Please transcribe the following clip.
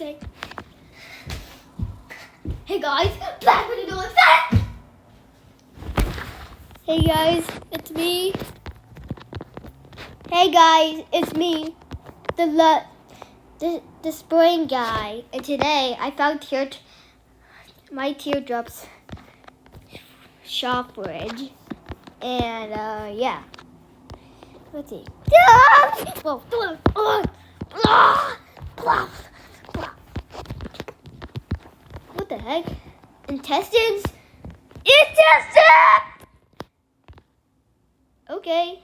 Okay. Hey guys, back with another set. Hey guys, it's me. Hey guys, it's me, the spring guy. And today I found my teardrops shop fridge. And yeah. Let's see. What the heck? Intestines? Intestines! Okay.